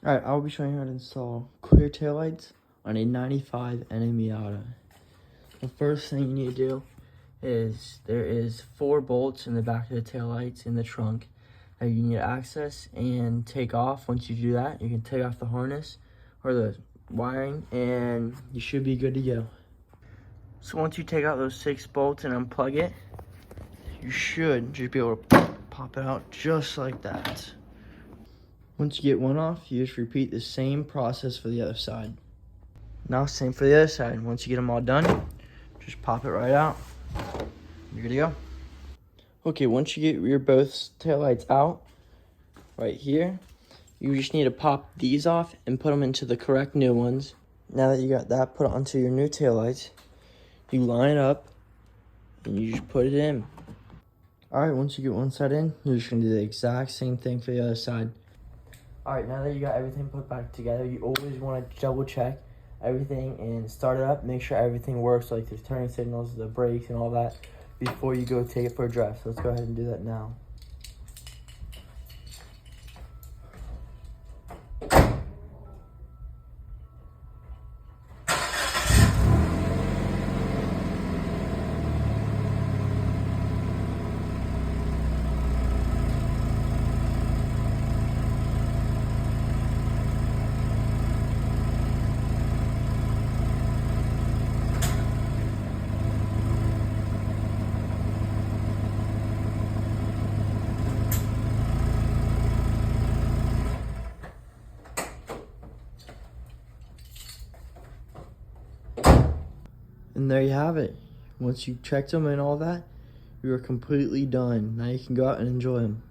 Alright, I'll be showing you how to install clear taillights on a 95 and a Miata. The first thing you need to do is there is 4 bolts in the back of the taillights in the trunk that you need to access and take off. Once you do that, you can take off the harness or the wiring and you should be good to go. So once you take out those 6 bolts and unplug it, you should just be able to pop it out just like that. Once you get one off, you just repeat the same process for the other side. Now, same for the other side. Once you get them all done, just pop it right out. You're good to go. Okay, once you get your both taillights out, right here, you just need to pop these off and put them into the correct new ones. Now that you got that put onto your new taillights, you line it up and you just put it in. Alright, once you get one side in, you're just gonna do the exact same thing for the other side. Alright, now that you got everything put back together, you always want to double check everything and start it up. Make sure everything works, like the turning signals, the brakes, and all that before you go take it for a drive. So let's go ahead and do that now. And there you have it. Once you checked them and all that, you are completely done. Now you can go out and enjoy them.